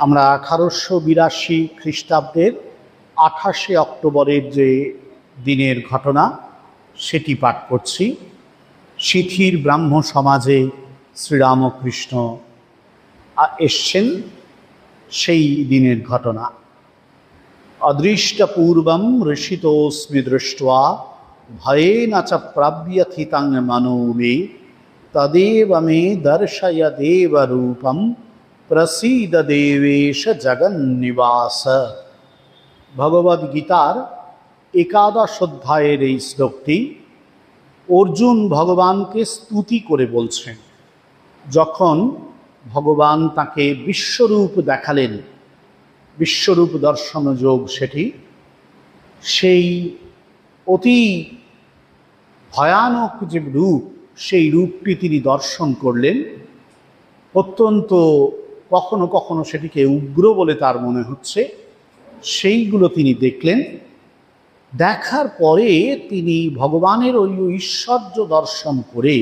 আমরা 1882 খ্রিস্টাব্দের 28 অক্টোবরের যে দিনের ঘটনা সেটি পাঠ করছি। সিথির ব্রাহ্ম সমাজে শ্রীরামকৃষ্ণ এসছেন, সেই দিনের ঘটনা। অদৃষ্টপূর্বম ঋষিতোস্মি দৃष्ट्वा ভয়েন চ প্রাব্যথিতং মনো মে তদেব মে দর্শয় দেবরূপম প্রসীদ দেবেশ জগন্নিবাস। ভগবদ্গীতার 11 অধ্যায়ের এই শ্লোকটি অর্জুন ভগবানকে স্তুতি করে বলছেন। যখন ভগবান তাকে বিশ্বরূপ দেখালেন, বিশ্বরূপ দর্শন যোগ সেটি, সেই অতি ভয়ানক যে রূপ, সেই রূপটি তিনি দর্শন করলেন। অত্যন্ত কখনো কখনো সেটিকে উগ্র বলে তার মনে হচ্ছে, সেইগুলো তিনি দেখলেন। দেখার পরে তিনি ভগবানের ওই ঐশ্বর্য দর্শন করে,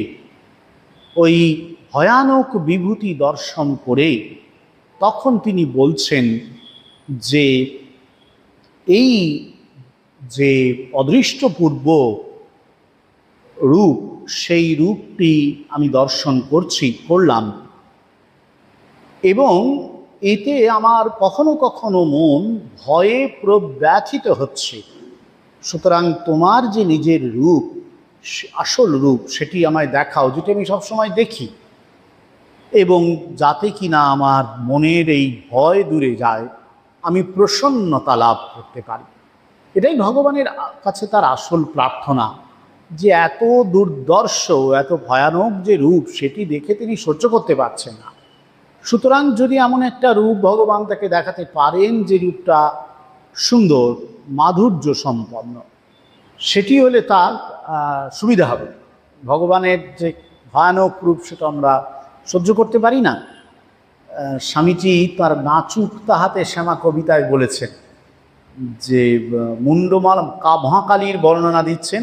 ওই ভয়ানক বিভূতি দর্শন করে তখন তিনি বলছেন যে এই যে অদৃষ্টপূর্ব রূপ, সেই রূপটি আমি দর্শন করলাম এবং এতে আমার কখনো কখনো মন ভয়ে প্রব্যথিত হচ্ছে। সুতরাং তোমার যে নিজের রূপ, আসল রূপ, সেটি আমায় দেখাও, যেটা আমি সবসময় দেখি, এবং যাতে কিনা আমার মনের এই ভয় দূরে যায়, আমি প্রসন্নতা লাভ করতে পারি। এটাই ভগবানের কাছে তার আসল প্রার্থনা, যে এত দুর্দর্শ, এত ভয়ানক যে রূপ, সেটি দেখে তিনি সহ্য করতে পারছেন না। সুতরাং যদি এমন একটা রূপ ভগবান তাকে দেখাতে পারেন, যে রূপটা সুন্দর, মাধুর্য সম্পন্ন, সেটি হলে তার সুবিধা হবে। ভগবানের যে ভয়ানক রূপ, সেটা আমরা সহ্য করতে পারি না। স্বামীজি তার নাচুক তাহাতে শ্যামা কবিতায় বলেছেন যে মুন্ডমালা, মহাকালীর বর্ণনা দিচ্ছেন,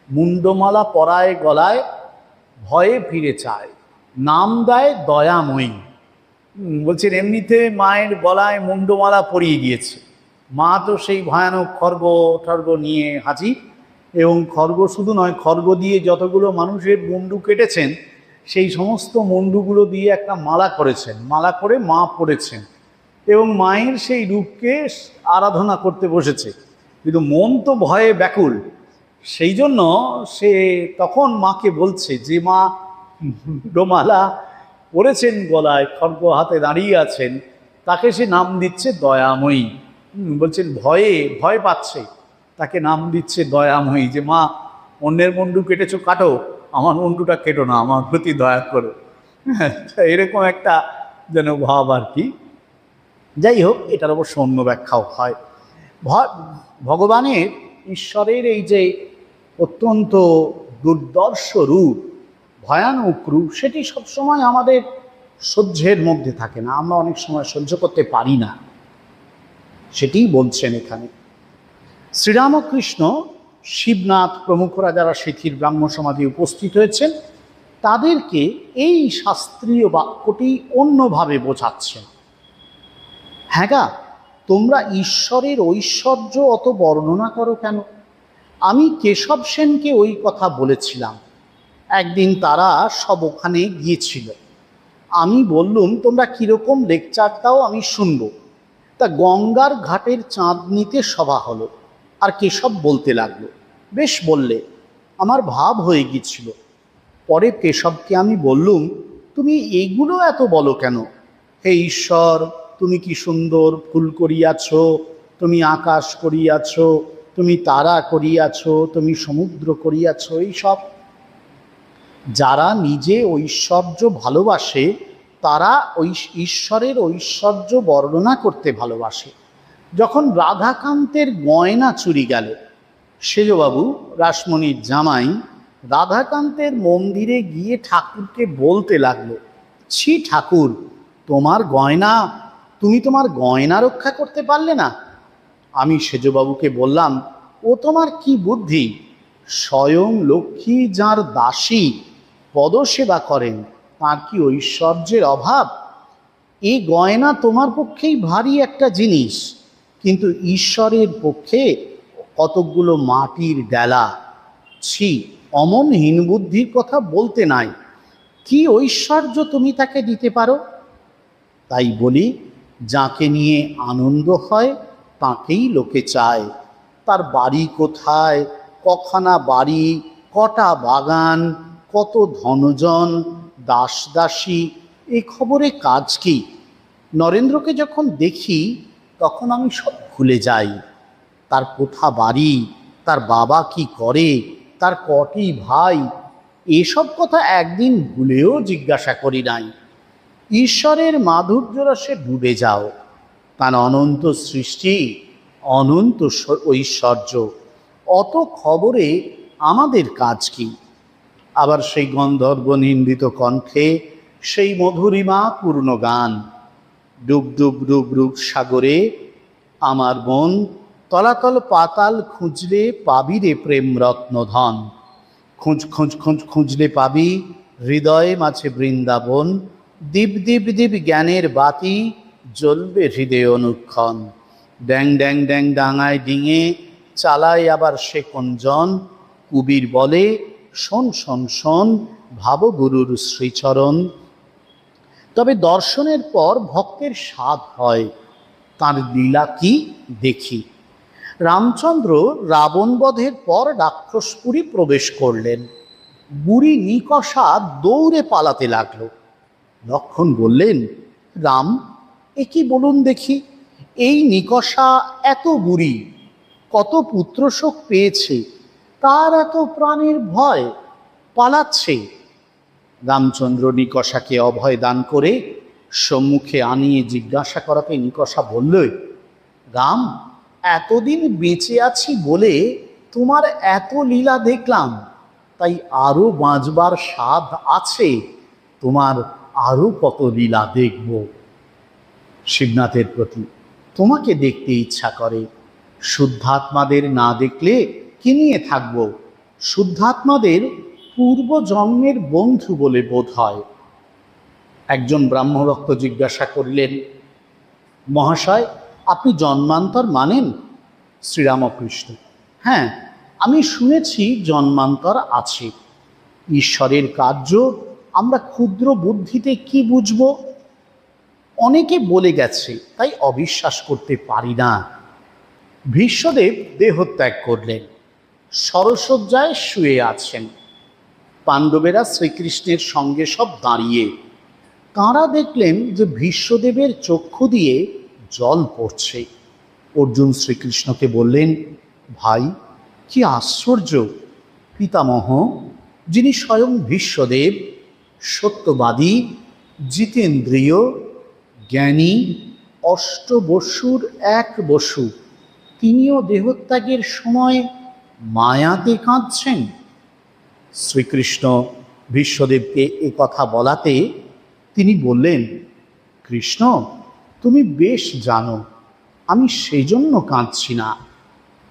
মুন্ডমালা পরায় গলায় ভয়ে ফিরে চায়, নাম দেয় দয়াময়ী। বলছেন এমনিতে মায়ের গলায় মুন্ডমালা পরিয়ে গিয়েছে, মা তো সেই ভয়ানক খড়গ নিয়ে হাজির, এবং খড়গ শুধু নয়, খড়গ দিয়ে যতগুলো মানুষের মুন্ডু কেটেছেন, সেই সমস্ত মুন্ডুগুলো দিয়ে একটা মালা করেছেন, মালা করে মা পড়েছেন এবং মায়ের সেই রূপকে আরাধনা করতে বসেছে। কিন্তু মন তো ভয়ে ব্যাকুল, সেই জন্য সে তখন মাকে বলছে, যে মা মুন্ডমালা পরেছেন গলায়, খড়গ হাতে দাঁড়িয়ে আছেন, তাকে সে নাম দিচ্ছে দয়াময়ী। বলছেন ভয় পাচ্ছে, তাকে নাম দিচ্ছে দয়াময়ী, যে মা অন্যের মুন্ডু কেটেছো কাটো, আমার মুন্ডুটা কেটো না, আমার প্রতি দয়া করো। এরকম একটা যেন ভাব আর কি। যাই হোক, এটার অবশ্য অন্য ব্যাখ্যাও হয়। ভগবানের, ঈশ্বরের এই যে অত্যন্ত দুর্দর্শ রূপ, ভয়ানক রূপ, সেটি সবসময় আমাদের সহ্যের মধ্যে থাকে না, আমরা অনেক সময় সহ্য করতে পারি না। সেটিই বলছেন এখানে। শ্রীরামকৃষ্ণ, শিবনাথ প্রমুখরা যারা সিথির ব্রাহ্ম সমাধি উপস্থিত হয়েছেন, তাদেরকে এই শাস্ত্রীয় বাক্যটি অন্যভাবে বোঝাচ্ছেন। হ্যাঁ গা, তোমরা ঈশ্বরের ঐশ্বর্য অত বর্ণনা করো কেন? আমি কেশব সেনকে ওই কথা বলেছিলাম। একদিন তারা সব ওখানে গিয়েছিল। আমি বললুম, তোমরা কীরকম লেকচার দাও আমি শুনব। তা গঙ্গার ঘাটের চাঁদনিতে সভা হলো, আর কেশব বলতে লাগলো। বেশ বললে, আমার ভাব হয়ে গিয়েছিল। পরে কেশবকে আমি বললুম, তুমি এগুলো এত বলো কেন? হে ঈশ্বর, তুমি কি সুন্দর ফুল করিয়াছ, তুমি আকাশ করিয়াছ, তুমি তারা করিয়াছ, তুমি সমুদ্র করিয়াছ। এইসব যারা নিজে ঐশ্বর্য ভালোবাসে, তারা ওই ঈশ্বরের ঐশ্বর্য বর্ণনা করতে ভালোবাসে। যখন রাধাকান্তের গয়না চুরি গেল, সেজবাবু রাসমণির জামাই রাধাকান্তের মন্দিরে গিয়ে ঠাকুরকে বলতে লাগলো, ছি ঠাকুর, তোমার গয়না, তুমি তোমার গয়না রক্ষা করতে পারলে না। আমি সেজবাবুকে বললাম, ও তোমার কি বুদ্ধি? স্বয়ং লক্ষ্মী যার দাসী পদসেবা করেন, তার কি ঐশ্বর্যের অভাব? এই গয়না তোমার পক্ষেই ভারী একটা জিনিস, কিন্তু ঈশ্বরের পক্ষে কতকগুলো মাটির ডেলা। ছি, অমন হীনবুদ্ধির কথা বলতে নাই। কি ঐশ্বর্য তুমি তাকে দিতে পারো? তাই বলি, যাকে নিয়ে আনন্দ হয় তাকেই লোকে চায়। তার বাড়ি কোথায়, কখানা বাড়ি, কটা বাগান, কত ধনজন, দাস দাসী, এ খবরে কাজ কি? নরেন্দ্রকে যখন দেখি তখন আমি সব ভুলে যাই। তার কোথা বাড়ি, তার বাবা কি করে, তার কটি ভাই, এসব কথা একদিন ভুলেও জিজ্ঞাসা করি নাই। ঈশ্বরের মাধুর্য রসে ডুবে যাও। তার অনন্ত সৃষ্টি, অনন্ত ঐশ্বর্য, অত খবরে আমাদের কাজ কি? আবার সেই গন্ধর্ব নিন্দিত কণ্ঠে সেই মধুরিমা পূর্ণ গান, ডুব ডুব ডুব ডুব সাগরে আমার মন, তলাতল পাতাল খুঁজলে পাবি রে প্রেম রত্নধন। খুঁজ খুঁজ খুঁজ খুঁজলে পাবি হৃদয়ে মাঝে বৃন্দাবন। দীপ দীপ দীপ জ্ঞানের বাতি জ্বলবে হৃদয় অনুক্ষণ। ড্যাং ড্যাং ড্যাং ডাঙায় ডিঙে চালায় আবার সে কোনজন। কুবির বলে শোন শোন শোন, ভাবগুরুর শ্রীচরণ। তবে দর্শনের পর ভক্তের স্বাদ হয়, তাঁর লীলা কি দেখি। রামচন্দ্র রাবণ বধের পর রাক্ষসপুরী প্রবেশ করলেন। বুড়ি নিকষা দৌড়ে পালাতে লাগলো। লক্ষ্মণ বললেন, রাম, এ কি বলুন দেখি, এই নিকষা এত বুড়ি, কত পুত্রশোক পেয়েছে, তার এত প্রাণের ভয়, পালাচ্ছে। রামচন্দ্র নিকষাকে অভয় দান করে সম্মুখে আনিয়ে জিজ্ঞাসা করাতে নিকষা বলল, রাম, এতদিন বেঁচে আছি বলে তোমার এত লীলা দেখলাম, তাই আরো বাঁচবার স্বাদ আছে, তোমার আরো কত লীলা দেখব। শিবনাথের প্রতি তোমাকে দেখতে ইচ্ছা করে, শুদ্ধাত্মাদের না দেখলে কি নিয়ে থাকব? শুদ্ধাত্মাদের পূর্ব জন্মের বন্ধু বলে বোধ হয়। একজন ব্রাহ্মভক্ত জিজ্ঞাসা করিলেন, মহাশয়, আপনি জন্মান্তর মানেন? শ্রীরামকৃষ্ণ, হ্যাঁ, আমি শুনেছি জন্মান্তর আছে। ঈশ্বরের কার্য আমরা ক্ষুদ্র বুদ্ধিতে কি বুঝব? অনেকে বলে গেছে, তাই অবিশ্বাস করতে পারি না। ভীষ্মদেব দেহত্যাগ করলেন, সরসজ্জায় শুয়ে আছেন। পাণ্ডবেরা শ্রীকৃষ্ণের সঙ্গে সব দাঁড়িয়ে। তাঁরা দেখলেন যে ভীষ্মদেবের চক্ষু দিয়ে জল পড়ছে। অর্জুন শ্রীকৃষ্ণকে বললেন, ভাই, কি আশ্চর্য! পিতামহ, যিনি স্বয়ং ভীষ্মদেব, সত্যবাদী, জিতেন্দ্রিয়, জ্ঞানী, অষ্টবসুর এক বসু, তিনিও দেহত্যাগের সময় মায়াতে কাঁদছেন। শ্রীকৃষ্ণ ভীষ্মদেবকে এ কথা বলাতে তিনি বললেন, কৃষ্ণ, তুমি বেশ জানো আমি সেই জন্য কাঁদছি না।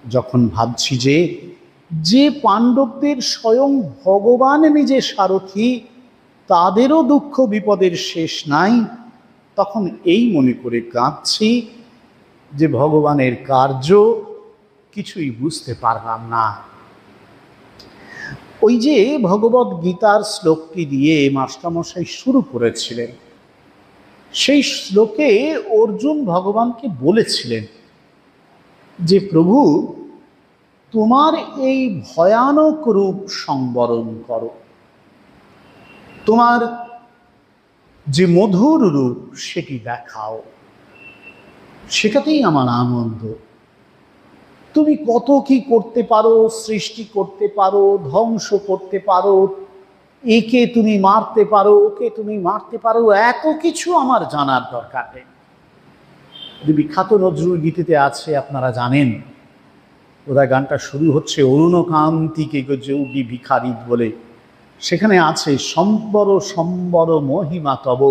যখন ভাবছি যে পাণ্ডবদের স্বয়ং ভগবান নিজে সারথি, তাদেরও দুঃখ বিপদের শেষ নাই, তখন এই মনে করে কাঁদছি যে ভগবানের কার্য কিছুই বুঝতে পারলাম না। ওই যে ভগবদ গীতার শ্লোকটি দিয়ে মাস্টারমশাই শুরু করেছিলেন, সেই শ্লোকে অর্জুন ভগবানকে বলেছিলেন যে, প্রভু, তোমার এই ভয়ানক রূপ সংবরণ করো, তোমার যে মধুর রূপ সেটি দেখাও, সেটাতেই আমার আনন্দ। তুমি কত কি করতে পারো, সৃষ্টি করতে পারো, ধ্বংস করতে পারো, একে তুমি মারতে পারো, ওকে তুমি মারতে পারো, এত কিছু আমার জানার দরকার নেই। বিখ্যাত নজরুল গীতিতে আছে, আপনারা জানেন, ওরা গানটা শুরু হচ্ছে অরুণকান্তিকে যোগী ভিখারিত বলে। সেখানে আছে, সম্বর সম্বর মহিমা তব,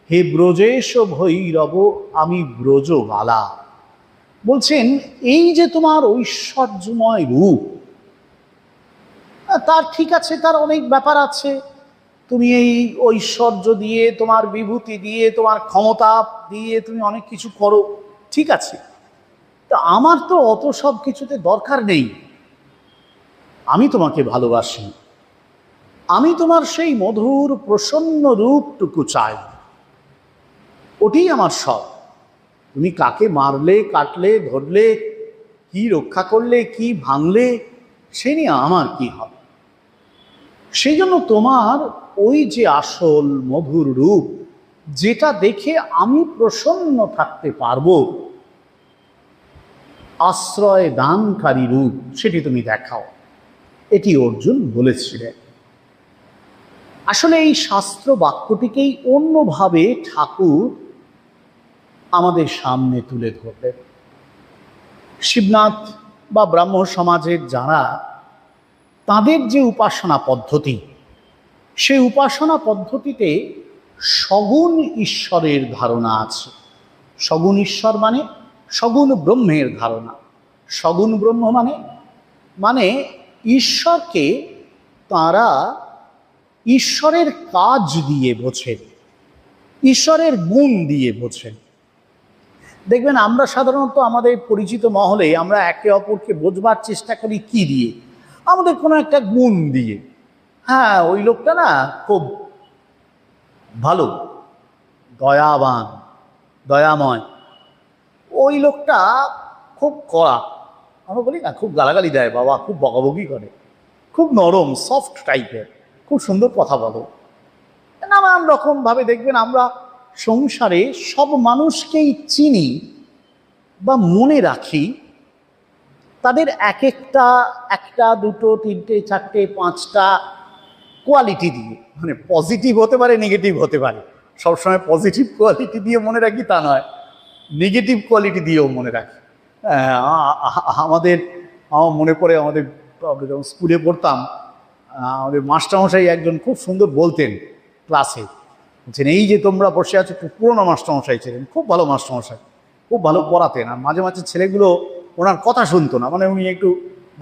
হে ব্রজেশ ভৈরব আমি ব্রজবালা। বলছেন, এই যে তোমার ঐশ্বর্যময় রূপ, তার ঠিক আছে, তার অনেক ব্যাপার আছে, তুমি এই ঐশ্বর্য দিয়ে, তোমার বিভূতি দিয়ে, তোমার ক্ষমতা দিয়ে তুমি অনেক কিছু করো, ঠিক আছে। তা আমার তো অত সব কিছুতে দরকার নেই। আমি তোমাকে ভালোবাসি, আমি তোমার সেই মধুর প্রসন্ন রূপটুকু চাই, ওটাই আমার সব। তুমি কাকে মারলে, কাটলে, ধরলে, কি রক্ষা করলে, কি ভাঙলে, সে নিয়ে আমার কি হবে? সেই জন্য তোমার ওই যে আসল মধুর রূপ, যেটা দেখে আমি প্রসন্ন থাকতে পারবো, আশ্রয় দানকারী রূপ, সেটি তুমি দেখাও। এটি অর্জুন বলেছিলেন। আসলে এই শাস্ত্র বাক্যটিকেই অন্যভাবে ঠাকুর আমাদের সামনে তুলে ধরলেন। শিবনাথ বা ব্রাহ্ম সমাজের যারা, তাদের যে উপাসনা পদ্ধতি, সেই উপাসনা পদ্ধতিতে সগুণ ঈশ্বরের ধারণা আছে। সগুণ ঈশ্বর মানে সগুণ ব্রহ্মের ধারণা। সগুণ ব্রহ্ম মানে মানে ঈশ্বরকে তারা ঈশ্বরের কাজ দিয়ে বোঝেন, ঈশ্বরের গুণ দিয়ে বোঝেন। দেখবেন আমরা সাধারণত আমাদের পরিচিত মহলে আমরা একে অপরকে বোঝবার চেষ্টা করি কি দিয়ে? আমাদের কোনো একটা গুণ দিয়ে। হ্যাঁ, ওই লোকটা না খুব ভালো, দয়াবান, দয়াময়, ওই লোকটা খুব কড়া। আমরা বলি না, খুব গালাগালি দেয় বাবা, খুব বকাবকি করে, খুব নরম সফট টাইপের, খুব সুন্দর কথা বলো। নানান রকমভাবে দেখবেন আমরা সংসারে সব মানুষকেই চিনি বা মনে রাখি তাদের এক একটা দুটো তিনটে চারটে পাঁচটা কোয়ালিটি দিয়ে। মানে পজিটিভ হতে পারে, নেগেটিভ হতে পারে। সবসময় পজিটিভ কোয়ালিটি দিয়ে মনে রাখি তা নয়, নেগেটিভ কোয়ালিটি দিয়েও মনে রাখি। আমার মনে পড়ে আমাদের যখন স্কুলে পড়তাম, আমাদের মাস্টারমশাই একজন খুব সুন্দর বলতেন ক্লাসে, বলছেন এই যে তোমরা বসে আছো, খুব পুরোনো মাস্টারমশাই ছিলেন, খুব ভালো মাস্টারমশাই, খুব ভালো পড়াতেন। আর মাঝে মাঝে ছেলেগুলো ওনার কথা শুনতো না, মানে উনি একটু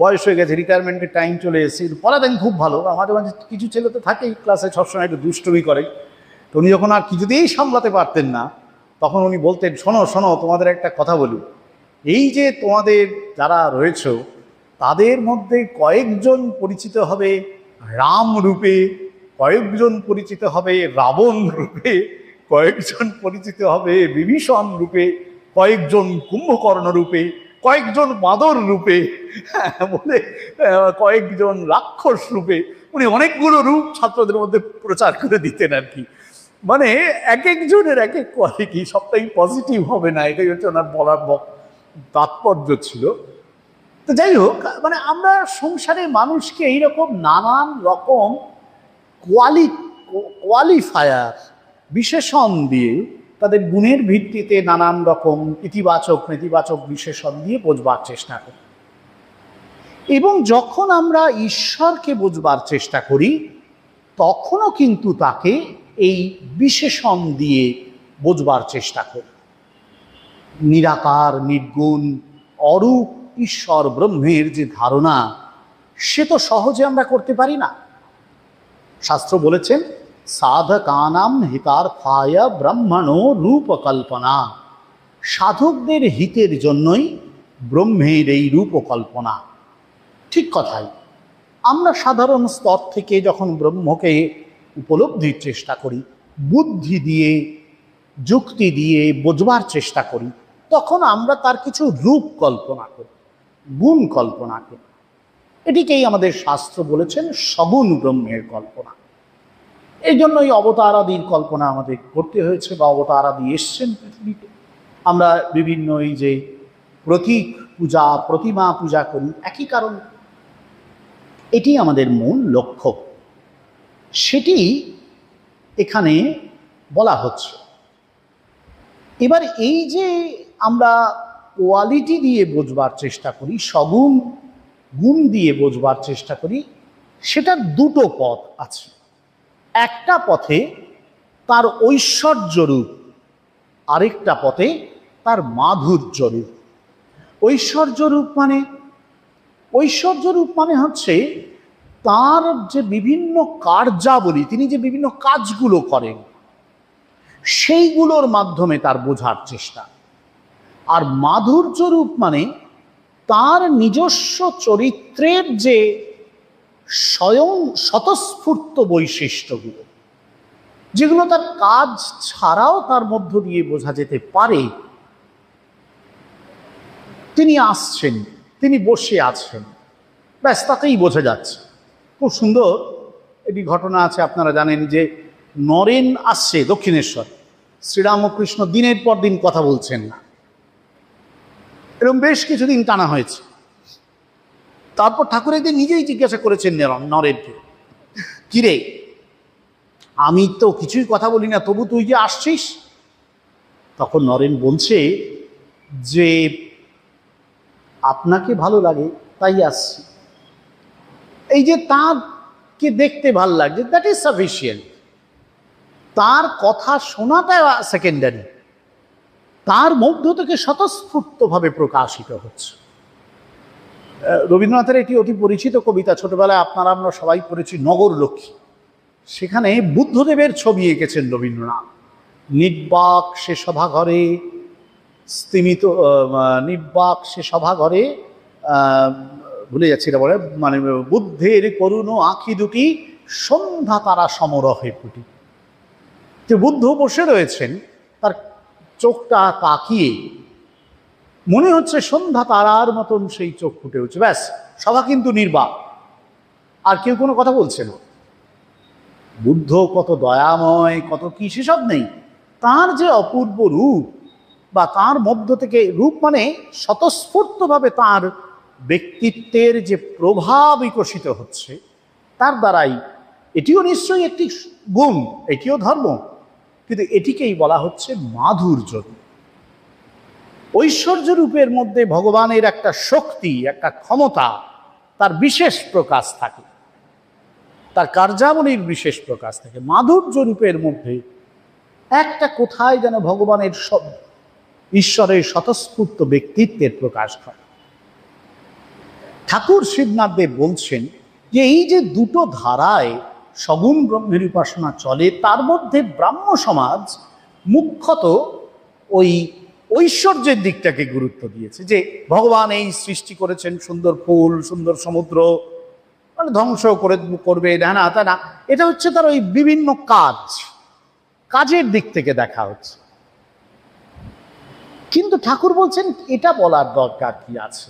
বয়স হয়ে গেছে, রিটায়ারমেন্টের টাইম চলে এসেছে, পড়াতেন খুব ভালো। আর মাঝে মাঝে কিছু ছেলে তো থাকেই ক্লাসে সবসময় একটু দুষ্টুমি করে। তো উনি যখন আর কিছুতেই সামলাতে পারতেন না, তখন উনি বলতেন, শোনো শোনো, তোমাদের একটা কথা বলি, এই যে তোমাদের যারা রয়েছ, তাদের মধ্যে কয়েকজন পরিচিত হবে রাম রূপে, কয়েকজন পরিচিত হবে রাবণ রূপে, কয়েকজন পরিচিত হবে বিভীষণ রূপে, কয়েকজন কুম্ভকর্ণ রূপে, কয়েকজন বাঁদর রূপে, বলে কয়েকজন রাক্ষস রূপে। উনি অনেকগুলো রূপ ছাত্রদের মধ্যে প্রচার করে দিতেন আর কি। মানে এক একজনের এক এক কোয়ালিটি, সবটাই পজিটিভ হবে না, এটাই হচ্ছে ওনার বলার তাৎপর্য ছিল। তো যাই হোক, মানে আমরা সংসারে মানুষকে এইরকম নানান রকম কোয়ালিফায়ার, বিশেষণ দিয়ে, তাদের গুণের ভিত্তিতে নানান রকম ইতিবাচক নেতিবাচক বিশেষণ দিয়ে বোঝবার চেষ্টা করি। এবং যখন আমরা ঈশ্বরকে বোঝবার চেষ্টা করি, তখনও কিন্তু তাকে এই বিশেষণ দিয়ে বোঝবার চেষ্টা করি। নিরাকার, নির্গুণ, অরূপ ঈশ্বর ব্রহ্মের যে ধারণা, সে তো সহজে আমরা করতে পারি না। শাস্ত্র বলেছেন, সাধকানাম হিতার্থায় ব্রহ্মণো রূপকল্পনা। সাধকদের হিতের জন্যই ব্রহ্মের এই রূপকল্পনা। ঠিক কথাই। আমরা সাধারণ স্তর থেকে যখন ব্রহ্মকে উপলব্ধির চেষ্টা করি, বুদ্ধি দিয়ে, যুক্তি দিয়ে বোঝবার চেষ্টা করি, তখন আমরা তার কিছু রূপ কল্পনা করি, গুণ কল্পনা করি। এটিকেই আমাদের শাস্ত্র বলেছেন সগুণ ব্রহ্মের কল্পনা। এই জন্যই অবতারাদির কল্পনা আমাদের করতে হয়েছে, বা অবতারাদি এসছেন পৃথিবীতে। আমরা বিভিন্ন এই যে প্রতীক পূজা, প্রতিমা পূজা করি, একই কারণ। এটি আমাদের মূল লক্ষ্য, সেটি এখানে বলা হচ্ছে। এবার এই যে আমরা কোয়ালিটি দিয়ে বোঝবার চেষ্টা করি, সগুণ গুণ দিয়ে বোঝবার চেষ্টা করি, সেটার দুটো পথ আছে। একটা পথে তার ঐশ্বর্য রূপ, আরেকটা পথে তার মাধুর্য রূপ। ঐশ্বর্য রূপ মানে হচ্ছে তার যে বিভিন্ন কার্যাবলী, তিনি যে বিভিন্ন কাজগুলো করেন, সেইগুলোর মাধ্যমে তার বোঝার চেষ্টা। আর মাধুর্য রূপ মানে তার নিজস্ব চরিত্রের যে স্বয়ং স্বতঃস্ফূর্ত বৈশিষ্ট্যগুলো, যেগুলো তার কাজ ছাড়াও তার মধ্য দিয়ে বোঝা যেতে পারে। তিনি আসছেন, তিনি বসে আছেন, ব্যাস তাতেই বোঝা যাচ্ছে। খুব সুন্দর এটি ঘটনা আছে, আপনারা জানেন যে নরেন আসছে দক্ষিণেশ্বর, শ্রীরামকৃষ্ণ দিনের পর দিন কথা বলছেন না, এরকম বেশ কিছুদিন টানা হয়েছে। তারপর ঠাকুর একদিন নিজেই জিজ্ঞাসা করেছেন নরেনকে, কিরে আমি তো কিছুই কথা বলি না, তবু তুই যে আসছিস? তখন নরেন বলছে যে আপনাকে ভালো লাগে তাই আসছি। এই যে তাঁকে দেখতে ভাল লাগছে, দ্যাট ইজ সাফিসিয়েন্ট। তার কথা শোনাটা সেকেন্ডারি, তার মধ্য থেকে স্বতঃস্ফূর্তভাবে প্রকাশিত হচ্ছে। রবীন্দ্রনাথের একটি অতি পরিচিত কবিতা, ছোটবেলায় আপনারা আমরা সবাই পড়েছি, নগরলক্ষ্মী। সেখানে বুদ্ধদেবের ছবি এঁকেছেন রবীন্দ্রনাথ। নির্বাক সে সভাঘরে স্তিমিত, নির্বাক সে সভাঘরে, ভুলে যাচ্ছি এটা বলে, মানে বুদ্ধের করুণ আঁখি দুটি সন্ধ্যা তারা সমরহে ফুটি। যে বুদ্ধ বসে রয়েছেন, তার চোখটা তাকিয়ে মনে হচ্ছে সন্ধ্যা তারার মতন সেই চোখ ফুটে উঠছে। ব্যাস, সভা কিন্তু নির্বাক, আর কেউ কোনো কথা বলছে না। বুদ্ধ কত দয়াময়, কত কি, সেসব নেই। তার যে অপূর্ব রূপ, বা তার মধ্য থেকে, রূপ মানে স্বতঃস্ফূর্তভাবে তার ব্যক্তিত্বের যে প্রভাব বিকশিত হচ্ছে, তার দ্বারাই, এটিও নিশ্চয়ই একটি গুণ, এটিও ধর্ম, কিন্তু এটিকেই বলা হচ্ছে মাধুর্য। ঐশ্বর্য রূপের মধ্যে ভগবানের একটা শক্তি, একটা ক্ষমতা, তার বিশেষ প্রকাশ থাকে, তার কার্যাবলীর বিশেষ প্রকাশ থাকে। মাধুর্য রূপের মধ্যে একটা কোথায় যেন ভগবানের ঈশ্বরের স্বতঃস্ফূর্ত ব্যক্তিত্বের প্রকাশ হয়। ঠাকুর শিবনাথ দেব বলছেন যে এই যে দুটো ধারায় সগুণ ব্রহ্মের উপাসনা চলে, তার মধ্যে ব্রাহ্ম সমাজ মুখ্যত ওই ঐশ্বর্যের দিকটাকে গুরুত্ব দিয়েছে, যে ভগবান এই সৃষ্টি করেছেন, সুন্দর ফুল, সুন্দর সমুদ্র, মানে ধ্বংস করবে না, না তা না, এটা হচ্ছে তার ওই বিভিন্ন কাজের দিক থেকে দেখা হচ্ছে। কিন্তু ঠাকুর বলছেন এটা বলার দরকার কি আছে?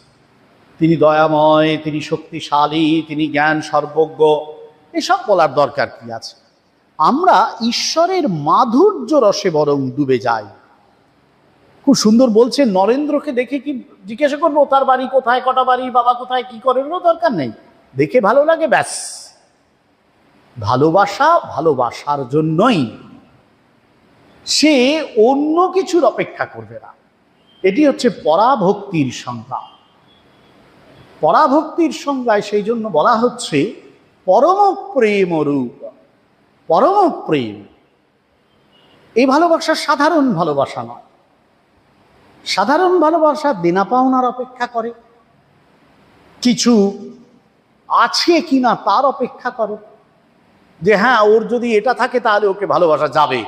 তিনি দয়াময়, তিনি শক্তিশালী, তিনি জ্ঞান সর্বজ্ঞ, এসব বলার দরকার কি আছে? আমরা ঈশ্বরের মাধুর্য রসে বরং ডুবে যাই। খুব সুন্দর বলছেন, নরেন্দ্রকে দেখে কি জিজ্ঞাসা করবো তার বাড়ি কোথায়, কটা বাড়ি, বাবা কোথায়, কি করেন, দরকার নেই। দেখে ভালো লাগে, ব্যাস। ভালোবাসা ভালোবাসার জন্যই, সে অন্য কিছুর অপেক্ষা করবে না। এটি হচ্ছে পরাভক্তির সংজ্ঞা। পরাভক্তির সংজ্ঞায় সেই জন্য বলা হচ্ছে পরম প্রেম রূপ। পরম প্রেম, এই ভালোবাসা সাধারণ ভালোবাসা নয়। সাধারণ ভালোবাসা দেনা পাওনার অপেক্ষা করে, কিছু আছে কিনা তার অপেক্ষা করে, যে হ্যাঁ ওর যদি এটা থাকে তাহলে ওকে ভালোবাসা যাবে।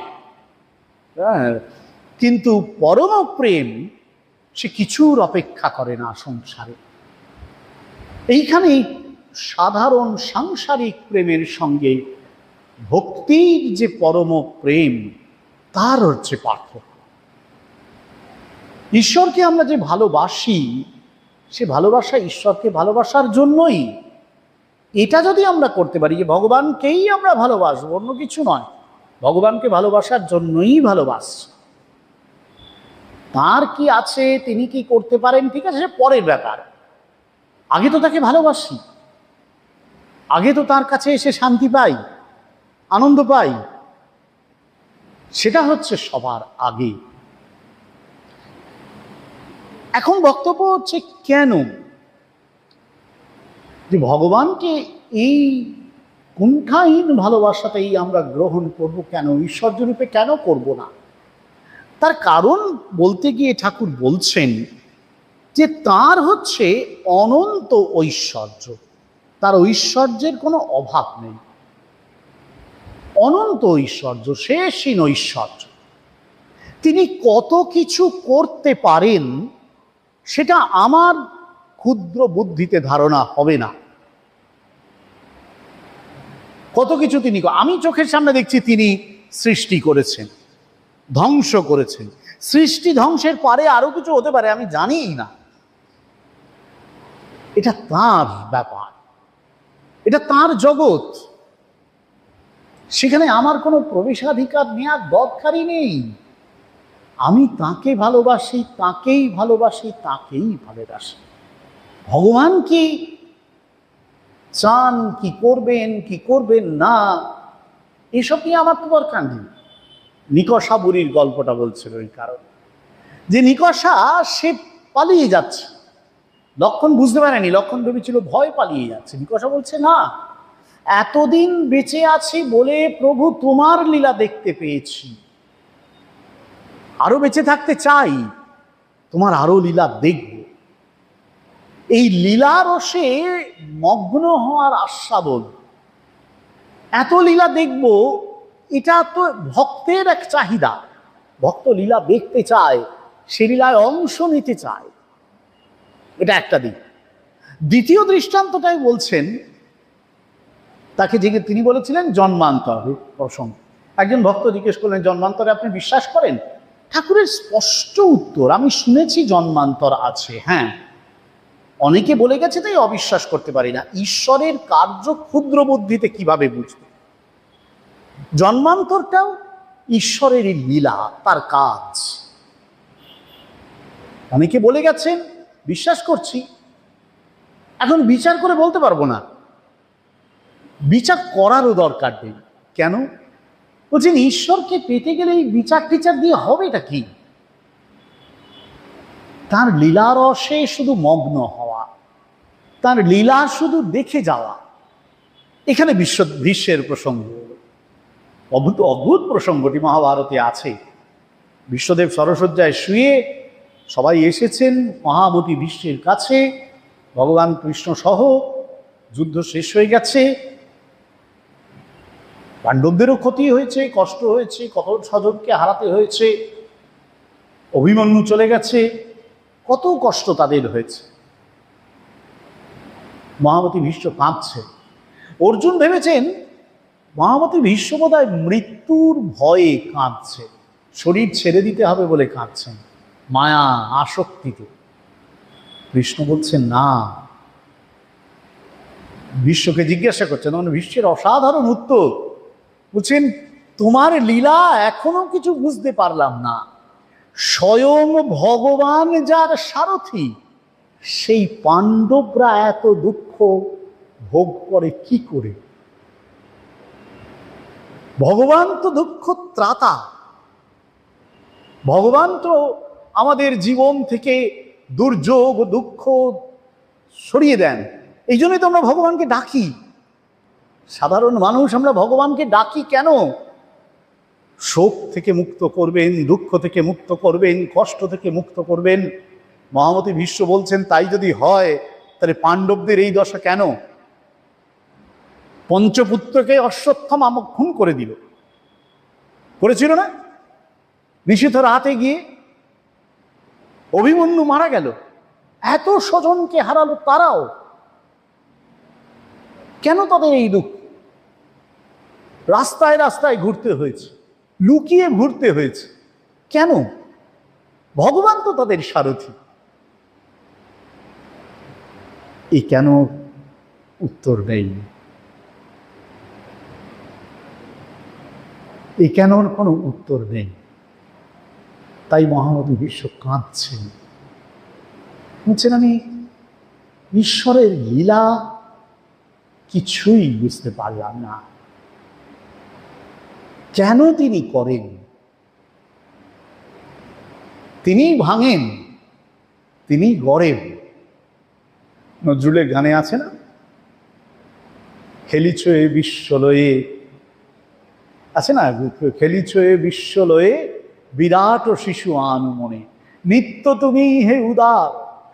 হ্যাঁ, কিন্তু পরম প্রেম সে কিছুর অপেক্ষা করে না সংসারে। এইখানেই সাধারণ সাংসারিক প্রেমের সঙ্গে ভক্তির যে পরম প্রেম, তার হচ্ছে পার্থক্য। ঈশ্বরকে আমরা যে ভালোবাসি, সে ভালোবাসা ঈশ্বরকে ভালোবাসার জন্যই। এটা যদি আমরা করতে পারি যে ভগবানকেই আমরা ভালোবাসবো, অন্য কিছু নয়, ভগবানকে ভালোবাসার জন্যই ভালোবাসি। তার কি আছে, তিনি কি করতে পারেন, ঠিক আছে, সে পরের ব্যাপার। আগে তো তাকে ভালোবাসি, আগে তো তার কাছে এসে শান্তি পাই, আনন্দ পাই, সেটা হচ্ছে সবার আগে। এখন বক্তব্য হচ্ছে কেন যে ভগবানকে এই কুণ্ঠাহীন ভালোবাসাতেই আমরা গ্রহণ করব, কেন ঈশ্বর্য রূপে কেন করব না? তার কারণ বলতে গিয়ে ঠাকুর বলছেন যে তার হচ্ছে অনন্ত ঐশ্বর্য, তার ঐশ্বর্যের কোনো অভাব নেই, অনন্ত ঐশ্বর্য, শেষহীন ঐশ্বর্য। তিনি কত কিছু করতে পারেন সেটা আমার ক্ষুদ্র বুদ্ধিতে ধারণা হবে না। কত কিছু তিনি, আমি চোখের সামনে দেখছি তিনি সৃষ্টি করেছেন, ধ্বংস করেছেন। সৃষ্টি ধ্বংসের পরে আরো কিছু হতে পারে, আমি জানিই না। এটা তার ব্যাপার, এটা তার জগৎ, সেখানে আমার কোনো প্রবেশাধিকার নেওয়ার দরকারই নেই। আমি তাকে ভালোবাসি, তাকেই ভালোবাসি, তাকেই ভালোবাসি। ভগবান কি চান, কি করবেন, কি করবেন না, এসব নিয়ে আমার তো দরকার নেই। নিকষা বুড়ির গল্পটা বলছিল ওই কারণে যে নিকষা সে পালিয়ে যাচ্ছে, লক্ষণ বুঝতে পারেনি, লক্ষণ ভেবেছিল ভয় পালিয়ে যাচ্ছে। নিকষা বলছে না, এতদিন বেঁচে আছি বলে প্রভু তোমার লীলা দেখতে পেয়েছি, আরো বেঁচে থাকতে চাই, তোমার আরো লীলা দেখব। এই লীলা রসে মগ্ন হওয়ার আস্বাদন, এত লীলা দেখব, এটা তো ভক্তের এক চাহিদা। ভক্ত লীলা দেখতে চায়, সে লীলায় অংশ নিতে চায়, এটা একটা দিক। দ্বিতীয় দৃষ্টান্তটাই বলছেন, তাকে যে তিনি বলেছিলেন জন্মান্তর প্রসঙ্গ। একজন ভক্ত জিজ্ঞেস করলেন, জন্মান্তরে আপনি বিশ্বাস করেন? ঠাকুরের স্পষ্ট উত্তর, আমি শুনেছি জন্মান্তর আছে, হ্যাঁ, অনেকে বলে গেছে তাই অবিশ্বাস করতে পারি না। ঈশ্বরের কার্য ক্ষুদ্র বুদ্ধিতে কিভাবে বুঝবে? জন্মান্তরটাও ঈশ্বরেরই লীলা, তার কাজ। অনেকে বলে গেছেন, বিশ্বাস করছি। এখন বিচার করে বলতে পারবো না, বিচার করারও দরকার নেই। কেন? বলছেন ঈশ্বরকে পেতে গেলে এই বিচার টিচার দিয়ে হবেটা কি? তার লীলা রসে শুধু মগ্ন হওয়া, তার লীলা শুধু দেখে যাওয়া। এখানে ভীষ্মের প্রসঙ্গ, অদ্ভুত অদ্ভুত প্রসঙ্গটি মহাভারতে আছে। বিশ্বদেব সরসজ্জায় শুয়ে সবাই এসেছেন মহামতি ভীষ্মের কাছে, ভগবান কৃষ্ণ সহ। যুদ্ধ শেষ হয়ে গেছে, পাণ্ডবদেরও ক্ষতি হয়েছে, কষ্ট হয়েছে, কত স্বজনকে হারাতে হয়েছে, অভিমন্যু চলে গেছে, কত কষ্ট তাদের হয়েছে। মহামতি ভীষ্ম কাঁদছে। অর্জুন ভেবেছেন মহামতি ভীষ্ম বোধহয় মৃত্যুর ভয়ে কাঁদছে, শরীর ছেড়ে দিতে হবে বলে কাঁদছেন, মায়া আসক্তিতে। কৃষ্ণ বলছেন না। ভীষ্মকে জিজ্ঞাসা করছেন, মানে ভীষ্মের অসাধারণ উত্তর। বলছেন তোমার লীলা এখনো কিছু বুঝতে পারলাম না। স্বয়ং ভগবান যার সারথি, সেই পাণ্ডবরা এত দুঃখ ভোগ করে কি করে? ভগবান তো দুঃখ ত্রাতা, ভগবান তো আমাদের জীবন থেকে দুর্যোগ দুঃখ সরিয়ে দেন। এই জন্যই তো আমরা ভগবানকে ডাকি। সাধারণ মানুষ আমরা ভগবানকে ডাকি কেন? শোক থেকে মুক্ত করবেন, দুঃখ থেকে মুক্ত করবেন, কষ্ট থেকে মুক্ত করবেন। মহামতি ভীষ্ম বলছেন তাই যদি হয় তাহলে পাণ্ডবদের এই দশা কেন? পঞ্চপুত্রকে অশ্বত্থামা খুন করে দিল, করেছিল না? নিষিদ্ধ রাতে গিয়ে অভিমন্যু মারা গেল, এত স্বজনকে হারালো তারাও। কেন তাদের এই দুঃখ? রাস্তায় রাস্তায় ঘুরতে হয়েছে, লুকিয়ে ঘুরতে হয়েছে, কেন? ভগবান তো তাদের সারথি। এই কেন উত্তর নেই, এই কেন কোনো উত্তর নেই। তাই মহামতি ভীষ্ম কাঁদছেন, বলছেন আমি ঈশ্বরের লীলা কিছুই বুঝতে পারলাম না। কেন তিনি করেন? তিনি ভাঙেন, তিনি গড়েন। নজরুলের গানে আছে না, খেলিছয়ে বিশ্বলয়ে, আছে না, খেলিছয়ে বিশ্বলয়ে বিরাট শিশু আনু মনে, নিত্য তুমি হে উদার,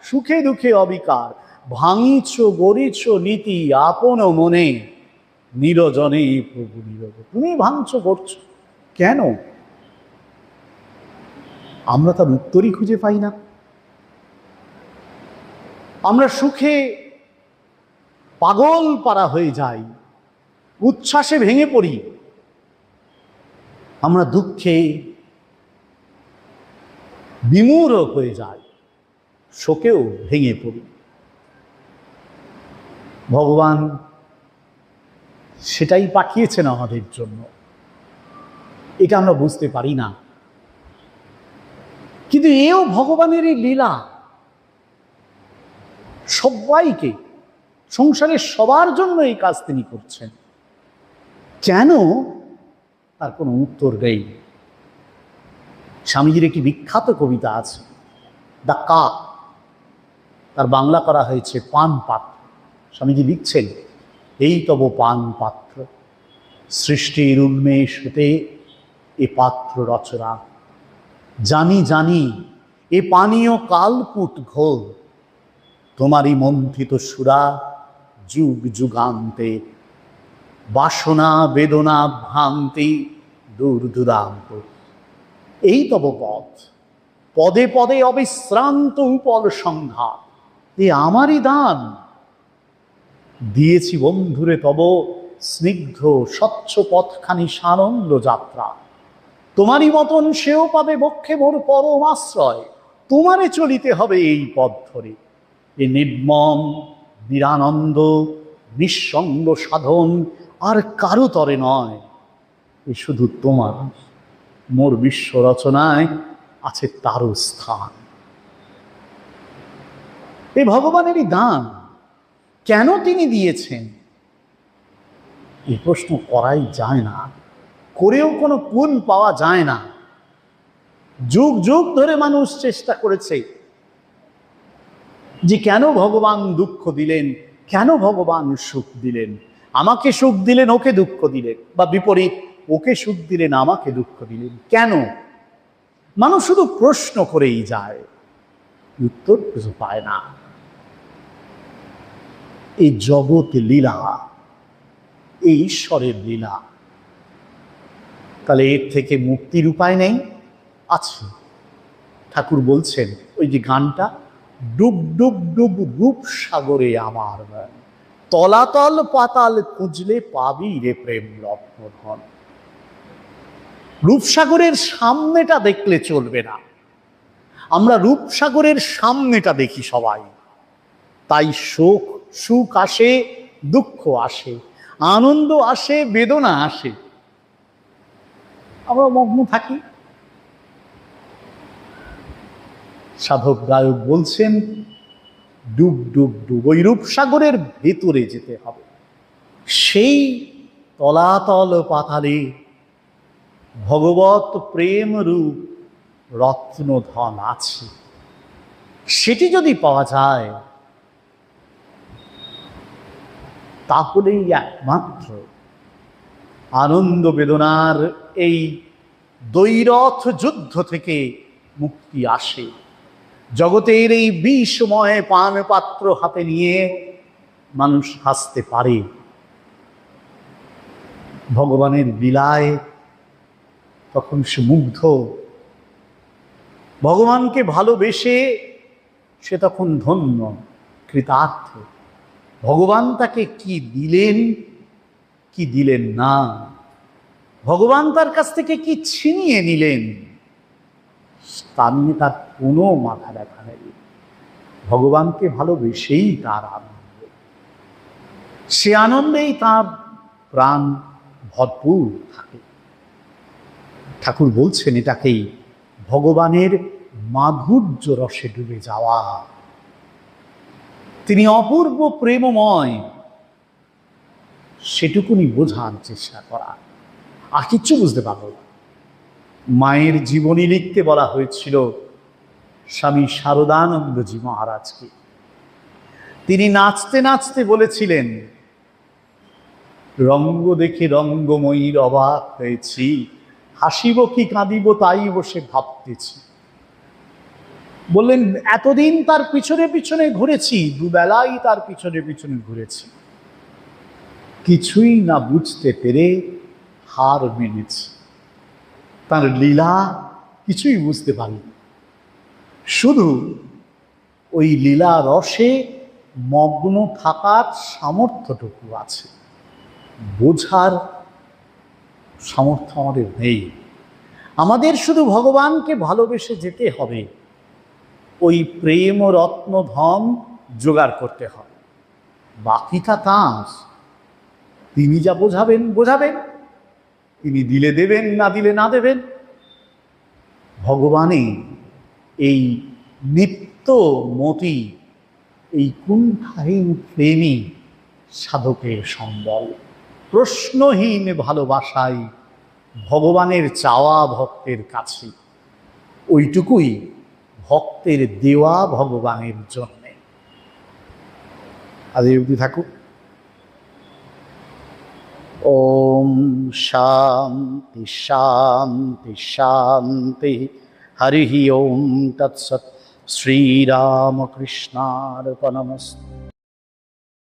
সুখে দুঃখে অবিকার, ভাঙিছ গড়িছ নীতি আপন মনে, নিরজনে প্রভু নীরব। তুমি ভাঙছ করছো কেন? আমরা তার উত্তরই খুঁজে পাই না। আমরা সুখে পাগল পারা হয়ে যাই, উচ্ছ্বাসে ভেঙে পড়ি, আমরা দুঃখে বিমূঢ় হয়ে যাই, শোকেও ভেঙে পড়ি। ভগবান সেটাই পাঠিয়েছেন আমাদের জন্য, এটা আমরা বুঝতে পারি না। কিন্তু এও ভগবানেরই লীলা। সবাইকে, সংসারের সবার জন্য এই কাজ তিনি করছেন। কেন? তার কোনো উত্তর নেই। স্বামীজির একটি বিখ্যাত কবিতা আছে, দ্য কাক, তার বাংলা করা হয়েছে পান পাত্র। স্বামীজি লিখছেন, এই তব পান পাত্র, সৃষ্টির উন্মেষ হতে এ পাত্র রচনা। জানি জানি এ পানীয় কালকূট ঘোর, তোমারই মন্থিত সুরা যুগ যুগান্তে, বাসনা বেদনা ভ্রান্তি দূর দূরান্ত। এই তব পথ, পদে পদে অবিশ্রান্ত উপল সংঘাত, এ আমারই দান। দিয়েছি বন্ধুরে তব স্নিগ্ধ স্বচ্ছ পথখানি সানন্দ যাত্রা, তোমারই মতন সেও পাবে বক্ষে মোর পরম আশ্রয়। তোমারে চলিতে হবে এই পথ ধরে, এ নির্মম নিরানন্দ নিঃসঙ্গ সাধন আর কারো তরে নয়। এ শুধু তোমার, মোর বিশ্ব রচনায় আছে তারও স্থান। এ ভগবানেরই দান। কেন তিনি দিয়েছেন এই প্রশ্ন করাই যায় না, করেও কোনো পুণ্য পাওয়া যায় না। যুগ যুগ ধরে মানুষ চেষ্টা করেছে যে কেন ভগবান দুঃখ দিলেন, কেন ভগবান সুখ দিলেন। আমাকে সুখ দিলেন, ওকে দুঃখ দিলেন, বা বিপরীত, ওকে সুখ দিলেন, আমাকে দুঃখ দিলেন। কেন? মানুষ শুধু প্রশ্ন করেই যায়, উত্তর কিছু পায় না। এই জগৎ লীলা, এই ঈশ্বরের লীলা। তাহলে এর থেকে মুক্তির উপায় নেই? আছে। ঠাকুর বলছেন, ওই যে গানটা, ডুব ডুব ডুব রূপ সাগরে আমার, তলাতল পাতাল খুঁজলে পাবি রে প্রেম রত্নধন। রূপসাগরের সামনেটা দেখলে চলবে না। আমরা রূপসাগরের সামনেটা দেখি সবাই, তাই সুখ আসে, দুঃখ আসে, আনন্দ আসে, বেদনা আসে, আমরা মগ্ন থাকি। সাধক গায়ক বলছেন, ডুব ডুব ডুব, ওই রূপসাগরের ভেতরে যেতে হবে। সেই তলাতল পাতালে ভগবত প্রেম রূপ রত্নধন আছে। সেটি যদি পাওয়া যায়, তাহলেই একমাত্র আনন্দ বেদনার এই দ্বৈরথ যুদ্ধ থেকে মুক্তি আসে। জগতের এই বিষময় পান পাত্র হাতে নিয়ে মানুষ হাসতে পারে। ভগবানের লীলায় তখন সে মুগ্ধ। ভগবানকে ভালোবেসে সে তখন ধন্য, কৃতার্থ। ভগবান তাকে কি দিলেন, কি দিলেন না, ভগবান তার কাছ থেকে কি ছিনিয়ে নিলেন, তা নিয়ে তার কোনো মাথা ব্যথা নেই। ভগবানকে ভালোবেসেই তার আনন্দ, সে আনন্দেই তার প্রাণ ভরপুর থাকে। ঠাকুর বলছেন এটাকেই ভগবানের মাধুর্য রসে ডুবে যাওয়া। তিনি অপূর্ব প্রেমময়, সেটুকুনি বোঝার চেষ্টা করা, আর কিচ্ছু বুঝতে পারল না। মায়ের জীবনী লিখতে বলা হয়েছিল স্বামী শারদানন্দজি মহারাজকে। তিনি নাচতে নাচতে বলেছিলেন, রঙ্গ দেখে রঙ্গময়ীর অবাক হয়েছি, হাসিব কি কাঁদিব তাই বসে ভাবতেছি। বললেন এতদিন তার পিছনে পিছনে ঘুরেছি, দুবেলাই তার পিছনে পিছনে ঘুরেছি, কিছুই না বুঝতে পেরে হার মেনেছি। তার লীলা কিছুই বুঝতে পারিনি, শুধু ওই লীলা রসে মগ্ন থাকার সামর্থ্যটুকু আছে, বোঝার সামর্থ্য আমাদের নেই। আমাদের শুধু ভগবানকে ভালোবেসে যেতে হবে, ওই প্রেম ও রত্ন ধন জোগাড় করতে হবে, বাকিটা তাঁর। তিনি যা বোঝাবেন বোঝাবেন, তিনি দিলে দেবেন, না দিলে না দেবেন। ভগবানই এই নিত্যমতি, এই কুণ্ঠাহীন প্রেমী সাধকের সম্বল। প্রশ্নহীন ভালোবাসাই ভগবানের চাওয়া ভক্তের কাছে, ওইটুকুই ভক্তের দেওয়া ভগবানের জন্যে। আজ অবধি থাকুক। ওম শান্তি শান্তি শান্তি। হরি ওম তৎসৎ। শ্রীরামকৃষ্ণার্পণমস্তু।